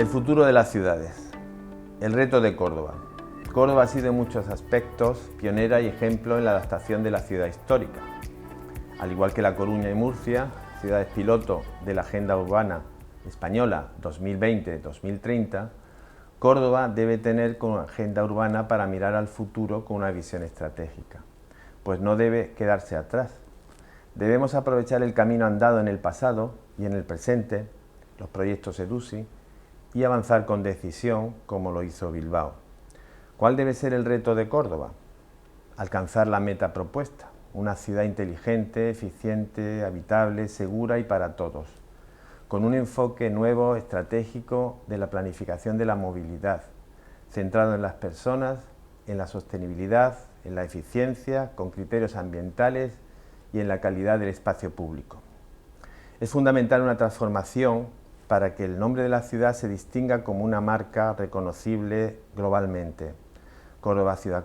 futuro de las ciudades. El reto de Córdoba. Córdoba ha sido en muchos aspectos pionera y ejemplo en la adaptación de la ciudad histórica. Al igual que La Coruña y Murcia, ciudades piloto de la Agenda Urbana Española 2020-2030, Córdoba debe tener como agenda urbana para mirar al futuro con una visión estratégica, pues no debe quedarse atrás. Debemos aprovechar el camino andado en el pasado y en el presente, los proyectos EDUSI, y avanzar con decisión como lo hizo Bilbao. ¿Cuál debe ser el reto de Córdoba? Alcanzar la meta propuesta, una ciudad inteligente, eficiente, habitable, segura y para todos, con un enfoque nuevo, estratégico de la planificación de la movilidad, centrado en las personas, en la sostenibilidad, en la eficiencia, con criterios ambientales y en la calidad del espacio público. Es fundamental una transformación para que el nombre de la ciudad se distinga como una marca reconocible globalmente. Córdoba ciudad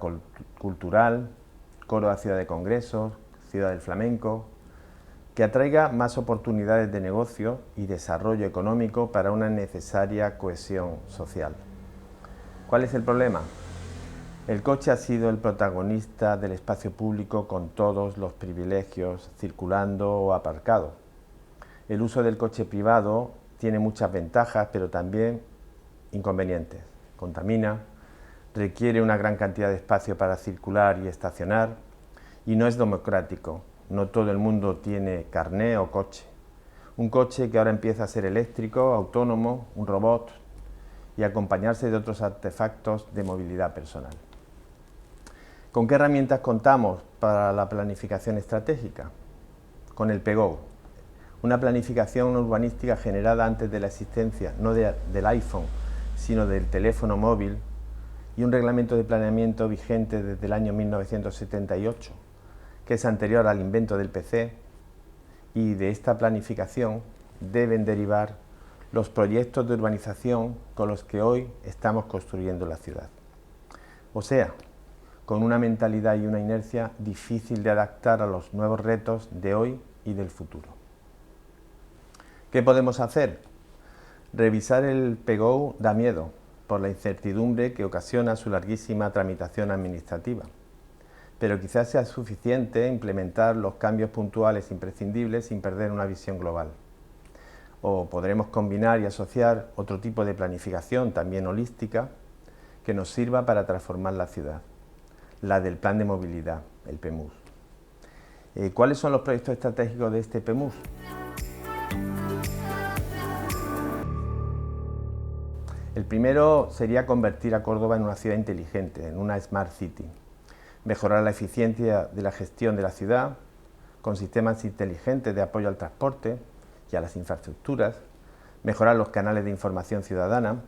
cultural, Córdoba ciudad de congresos, ciudad del flamenco, que atraiga más oportunidades de negocio y desarrollo económico para una necesaria cohesión social. ¿Cuál es el problema? El coche ha sido el protagonista del espacio público con todos los privilegios, circulando o aparcado. El uso del coche privado tiene muchas ventajas, pero también inconvenientes. Contamina, requiere una gran cantidad de espacio para circular y estacionar, y no es democrático. No todo el mundo tiene carné o coche. Un coche que ahora empieza a ser eléctrico, autónomo, un robot, y acompañarse de otros artefactos de movilidad personal. ¿Con qué herramientas contamos para la planificación estratégica? Con el PEGO, una planificación urbanística generada antes de la existencia, no del iPhone, sino del teléfono móvil, y un reglamento de planeamiento vigente desde el año 1978, que es anterior al invento del PC, y de esta planificación deben derivar los proyectos de urbanización con los que hoy estamos construyendo la ciudad. O sea, con una mentalidad y una inercia difícil de adaptar a los nuevos retos de hoy y del futuro. ¿Qué podemos hacer? Revisar el PEGO da miedo por la incertidumbre que ocasiona su larguísima tramitación administrativa, pero quizás sea suficiente implementar los cambios puntuales imprescindibles sin perder una visión global. O podremos combinar y asociar otro tipo de planificación, también holística, que nos sirva para transformar la ciudad, la del Plan de Movilidad, el PEMUS. ¿Cuáles son los proyectos estratégicos de este PEMUS? El primero sería convertir a Córdoba en una ciudad inteligente, en una Smart City. Mejorar la eficiencia de la gestión de la ciudad con sistemas inteligentes de apoyo al transporte y a las infraestructuras, mejorar los canales de información ciudadana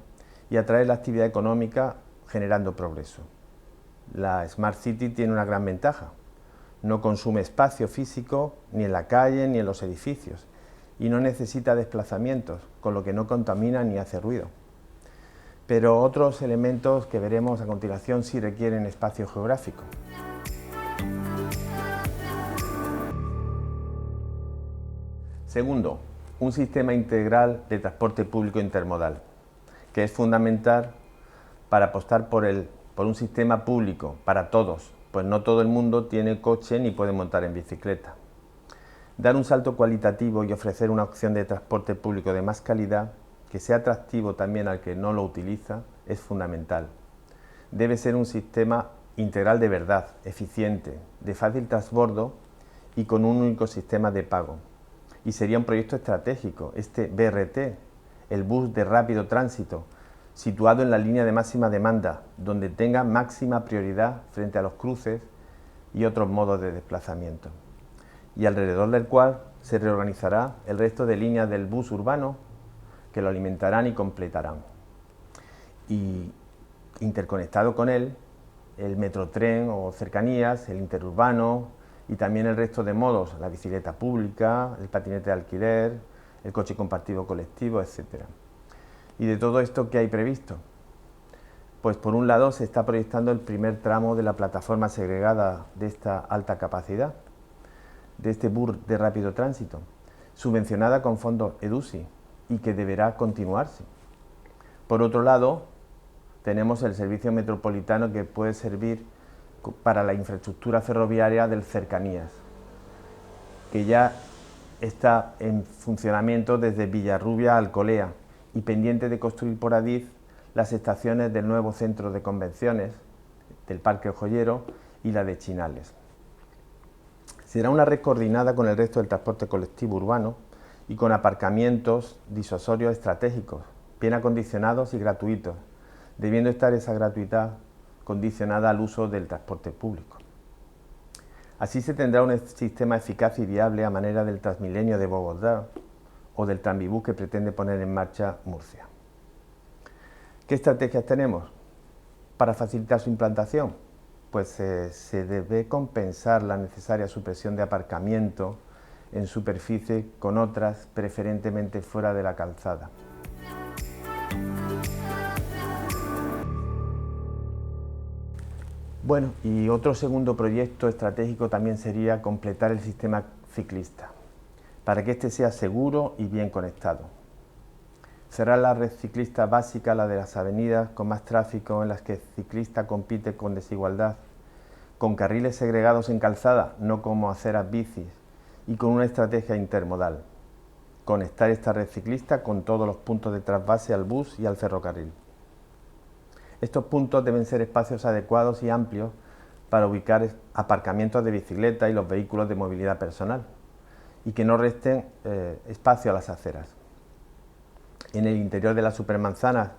y atraer la actividad económica generando progreso. La Smart City tiene una gran ventaja. No consume espacio físico ni en la calle ni en los edificios y no necesita desplazamientos, con lo que no contamina ni hace ruido. Pero otros elementos que veremos a continuación sí requieren espacio geográfico. Segundo, un sistema integral de transporte público intermodal, que es fundamental para apostar por un sistema público para todos, pues no todo el mundo tiene coche ni puede montar en bicicleta. Dar un salto cualitativo y ofrecer una opción de transporte público de más calidad, que sea atractivo también al que no lo utiliza, es fundamental. Debe ser un sistema integral de verdad, eficiente, de fácil transbordo y con un único sistema de pago. Y sería un proyecto estratégico, este BRT, el bus de rápido tránsito, situado en la línea de máxima demanda, donde tenga máxima prioridad frente a los cruces y otros modos de desplazamiento, y alrededor del cual se reorganizará el resto de líneas del bus urbano que lo alimentarán y completarán. Y interconectado con él, el metrotren o cercanías, el interurbano y también el resto de modos, la bicicleta pública, el patinete de alquiler, el coche compartido colectivo, etc. ¿Y de todo esto qué hay previsto? Pues por un lado se está proyectando el primer tramo de la plataforma segregada de esta alta capacidad, de este bus de rápido tránsito, subvencionada con fondos EDUSI y que deberá continuarse. Por otro lado, tenemos el servicio metropolitano que puede servir para la infraestructura ferroviaria del Cercanías, que ya está en funcionamiento desde Villarrubia a Alcolea y pendiente de construir por Adif las estaciones del nuevo centro de convenciones, del Parque Joyero y la de Chinales. Será una red coordinada con el resto del transporte colectivo urbano y con aparcamientos disuasorios estratégicos, bien acondicionados y gratuitos, debiendo estar esa gratuidad condicionada al uso del transporte público. Así se tendrá un sistema eficaz y viable a manera del Transmilenio de Bogotá o del Tranvibús que pretende poner en marcha Murcia. ¿Qué estrategias tenemos para facilitar su implantación? Pues se debe compensar la necesaria supresión de aparcamiento en superficie con otras, preferentemente fuera de la calzada. Bueno, y otro segundo proyecto estratégico también sería completar el sistema ciclista, para que éste sea seguro y bien conectado. Será la red ciclista básica la de las avenidas con más tráfico en las que el ciclista compite con desigualdad, con carriles segregados en calzada, no como aceras bicis, y con una estrategia intermodal. Conectar esta red ciclista con todos los puntos de trasvase al bus y al ferrocarril. Estos puntos deben ser espacios adecuados y amplios para ubicar aparcamientos de bicicleta y los vehículos de movilidad personal y que no resten espacio a las aceras. En el interior de las supermanzanas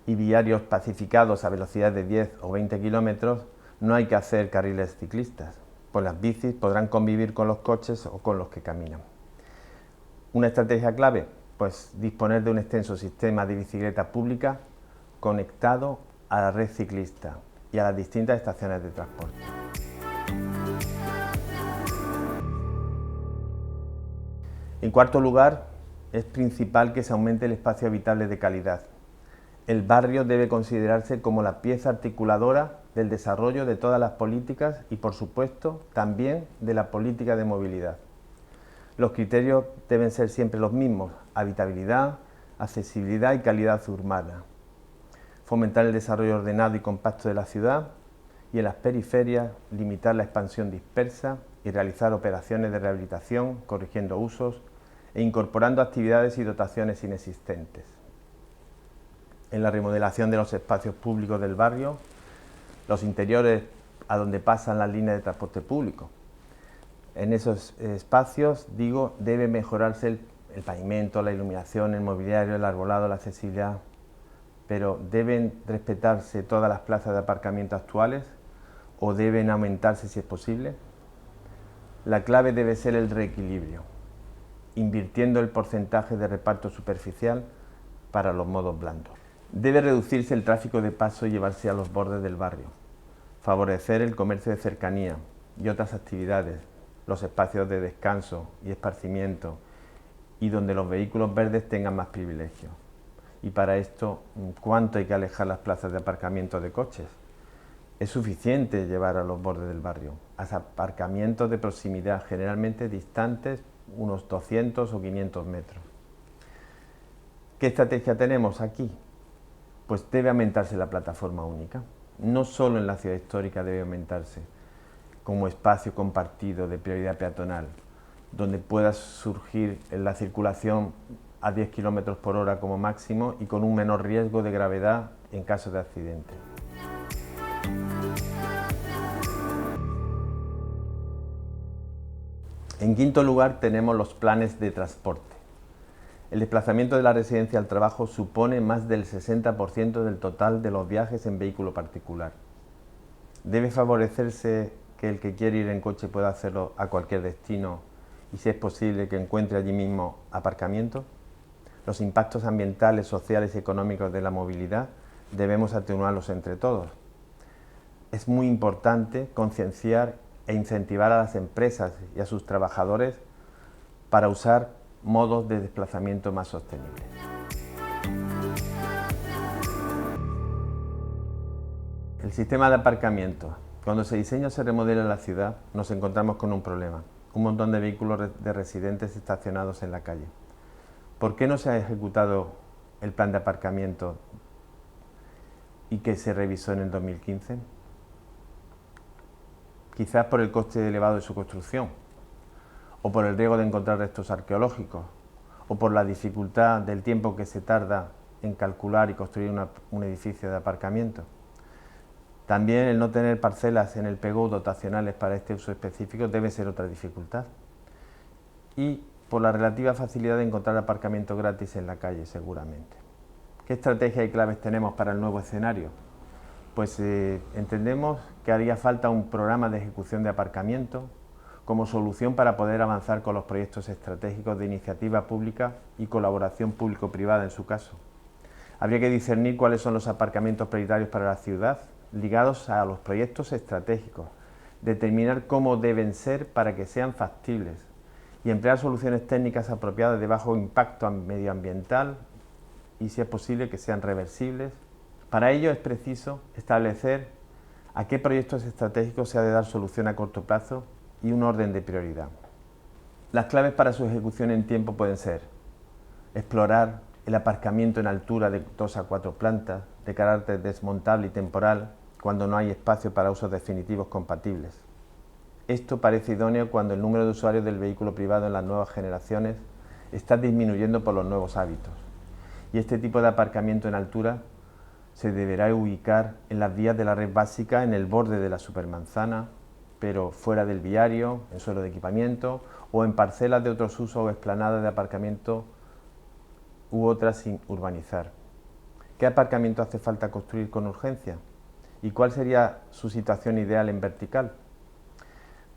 y viarios pacificados a velocidad de 10 o 20 kilómetros no hay que hacer carriles ciclistas, pues las bicis podrán convivir con los coches o con los que caminan. Una estrategia clave, pues disponer de un extenso sistema de bicicleta pública conectado a la red ciclista y a las distintas estaciones de transporte. En cuarto lugar, es principal que se aumente el espacio habitable de calidad. El barrio debe considerarse como la pieza articuladora del desarrollo de todas las políticas y, por supuesto, también de la política de movilidad. Los criterios deben ser siempre los mismos: habitabilidad, accesibilidad y calidad urbana. Fomentar el desarrollo ordenado y compacto de la ciudad y en las periferias limitar la expansión dispersa y realizar operaciones de rehabilitación, corrigiendo usos e incorporando actividades y dotaciones inexistentes. En la remodelación de los espacios públicos del barrio, los interiores a donde pasan las líneas de transporte público. En esos espacios, debe mejorarse el pavimento, la iluminación, el mobiliario, el arbolado, la accesibilidad, pero ¿deben respetarse todas las plazas de aparcamiento actuales o deben aumentarse si es posible? La clave debe ser el reequilibrio, invirtiendo el porcentaje de reparto superficial para los modos blandos. Debe reducirse el tráfico de paso y llevarse a los bordes del barrio, favorecer el comercio de cercanía y otras actividades, los espacios de descanso y esparcimiento y donde los vehículos verdes tengan más privilegios. Y para esto, ¿cuánto hay que alejar las plazas de aparcamiento de coches? Es suficiente llevar a los bordes del barrio, a aparcamientos de proximidad, generalmente distantes unos 200 o 500 metros. ¿Qué estrategia tenemos aquí? Pues debe aumentarse la plataforma única. No solo en la ciudad histórica debe aumentarse como espacio compartido de prioridad peatonal, donde pueda surgir la circulación a 10 km por hora como máximo y con un menor riesgo de gravedad en caso de accidente. En quinto lugar tenemos los planes de transporte. El desplazamiento de la residencia al trabajo supone más del 60% del total de los viajes en vehículo particular. Debe favorecerse que el que quiere ir en coche pueda hacerlo a cualquier destino y, si es posible, que encuentre allí mismo aparcamiento. Los impactos ambientales, sociales y económicos de la movilidad debemos atenuarlos entre todos. Es muy importante concienciar e incentivar a las empresas y a sus trabajadores para usar modos de desplazamiento más sostenibles. El sistema de aparcamiento. Cuando se diseña o se remodela la ciudad, nos encontramos con un problema: un montón de vehículos de residentes estacionados en la calle. ¿Por qué no se ha ejecutado el plan de aparcamiento y que se revisó en el 2015? Quizás por el coste elevado de su construcción, o por el riesgo de encontrar restos arqueológicos, o por la dificultad del tiempo que se tarda en calcular y construir un edificio de aparcamiento. También el no tener parcelas en el PGO dotacionales para este uso específico debe ser otra dificultad. Y por la relativa facilidad de encontrar aparcamiento gratis en la calle, seguramente. ¿Qué estrategias y claves tenemos para el nuevo escenario? Pues entendemos que haría falta un programa de ejecución de aparcamiento como solución para poder avanzar con los proyectos estratégicos de iniciativa pública y colaboración público-privada en su caso. Habría que discernir cuáles son los aparcamientos prioritarios para la ciudad ligados a los proyectos estratégicos, determinar cómo deben ser para que sean factibles y emplear soluciones técnicas apropiadas de bajo impacto medioambiental y, si es posible, que sean reversibles. Para ello es preciso establecer a qué proyectos estratégicos se ha de dar solución a corto plazo y un orden de prioridad. Las claves para su ejecución en tiempo pueden ser explorar el aparcamiento en altura de 2 a 4 plantas, de carácter desmontable y temporal, cuando no hay espacio para usos definitivos compatibles. Esto parece idóneo cuando el número de usuarios del vehículo privado en las nuevas generaciones está disminuyendo por los nuevos hábitos. Y este tipo de aparcamiento en altura se deberá ubicar en las vías de la red básica en el borde de la supermanzana, pero fuera del viario, en suelo de equipamiento o en parcelas de otros usos o explanadas de aparcamiento u otras sin urbanizar. ¿Qué aparcamiento hace falta construir con urgencia? ¿Y cuál sería su situación ideal en vertical?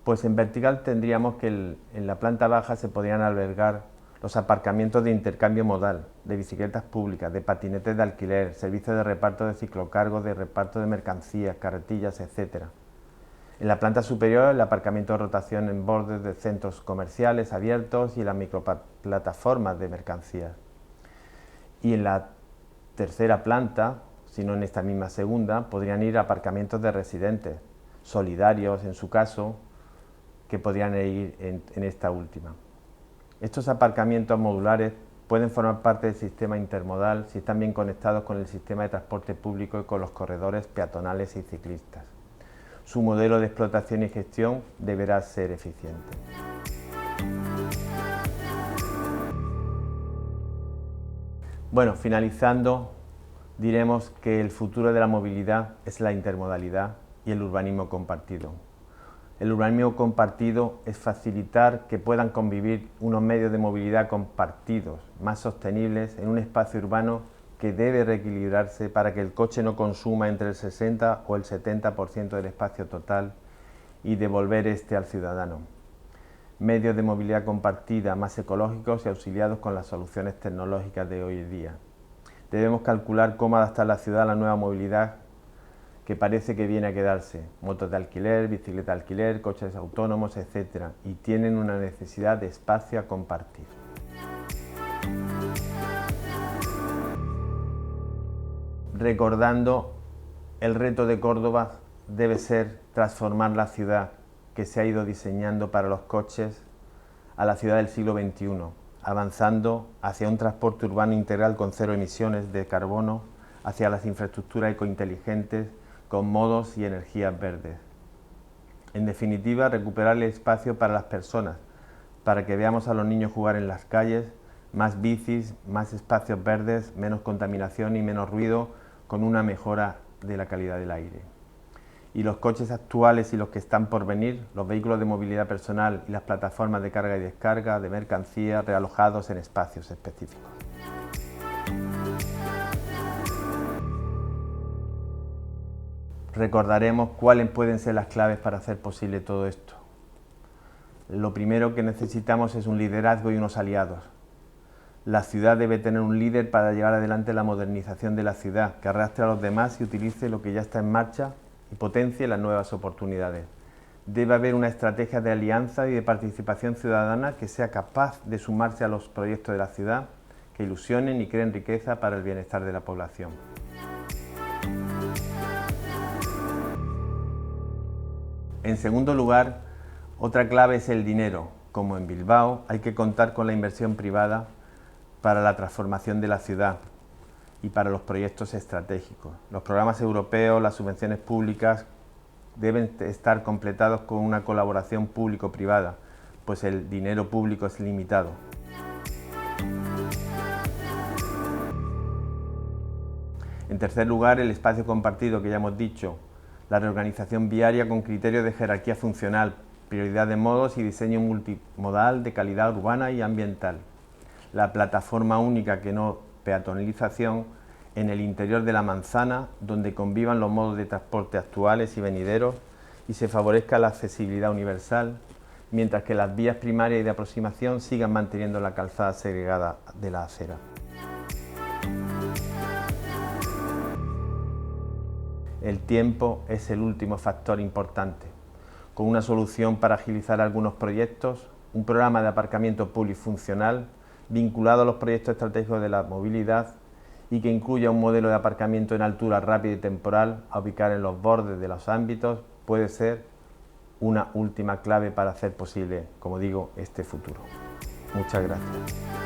Pues en vertical tendríamos que en la planta baja se podrían albergar los aparcamientos de intercambio modal, de bicicletas públicas, de patinetes de alquiler, servicios de reparto de ciclocargos, de reparto de mercancías, carretillas, etc. En la planta superior, el aparcamiento de rotación en bordes de centros comerciales abiertos y las microplataformas de mercancías. Y en la tercera planta, si no en esta misma segunda, podrían ir aparcamientos de residentes, solidarios en su caso, que podrían ir en esta última. Estos aparcamientos modulares pueden formar parte del sistema intermodal si están bien conectados con el sistema de transporte público y con los corredores peatonales y ciclistas. Su modelo de explotación y gestión deberá ser eficiente. Bueno, finalizando, diremos que el futuro de la movilidad es la intermodalidad y el urbanismo compartido. El urbanismo compartido es facilitar que puedan convivir unos medios de movilidad compartidos, más sostenibles, en un espacio urbano que debe reequilibrarse para que el coche no consuma entre el 60 o el 70% del espacio total y devolver este al ciudadano. Medios de movilidad compartida más ecológicos y auxiliados con las soluciones tecnológicas de hoy en día. Debemos calcular cómo adaptar la ciudad a la nueva movilidad que parece que viene a quedarse, motos de alquiler, bicicleta de alquiler, coches autónomos, etc. y tienen una necesidad de espacio a compartir. Recordando, el reto de Córdoba debe ser transformar la ciudad que se ha ido diseñando para los coches a la ciudad del siglo XXI, avanzando hacia un transporte urbano integral con 0 emisiones de carbono, hacia las infraestructuras ecointeligentes, con modos y energías verdes. En definitiva, recuperar el espacio para las personas, para que veamos a los niños jugar en las calles, más bicis, más espacios verdes, menos contaminación y menos ruido, con una mejora de la calidad del aire. Y los coches actuales y los que están por venir, los vehículos de movilidad personal y las plataformas de carga y descarga de mercancías realojados en espacios específicos. Recordaremos cuáles pueden ser las claves para hacer posible todo esto. Lo primero que necesitamos es un liderazgo y unos aliados. La ciudad debe tener un líder para llevar adelante la modernización de la ciudad, que arrastre a los demás y utilice lo que ya está en marcha y potencie las nuevas oportunidades. Debe haber una estrategia de alianza y de participación ciudadana que sea capaz de sumarse a los proyectos de la ciudad, que ilusionen y creen riqueza para el bienestar de la población. En segundo lugar, otra clave es el dinero. Como en Bilbao, hay que contar con la inversión privada para la transformación de la ciudad, y para los proyectos estratégicos. Los programas europeos, las subvenciones públicas deben estar completados con una colaboración público-privada, pues el dinero público es limitado. En tercer lugar, el espacio compartido, que ya hemos dicho, la reorganización viaria con criterios de jerarquía funcional, prioridad de modos y diseño multimodal de calidad urbana y ambiental. La plataforma única que no peatonalización en el interior de la manzana, donde convivan los modos de transporte actuales y venideros y se favorezca la accesibilidad universal, mientras que las vías primarias y de aproximación sigan manteniendo la calzada segregada de la acera. El tiempo es el último factor importante. Con una solución para agilizar algunos proyectos, un programa de aparcamiento polifuncional vinculado a los proyectos estratégicos de la movilidad y que incluya un modelo de aparcamiento en altura rápida y temporal a ubicar en los bordes de los ámbitos puede ser una última clave para hacer posible, como digo, este futuro. Muchas gracias.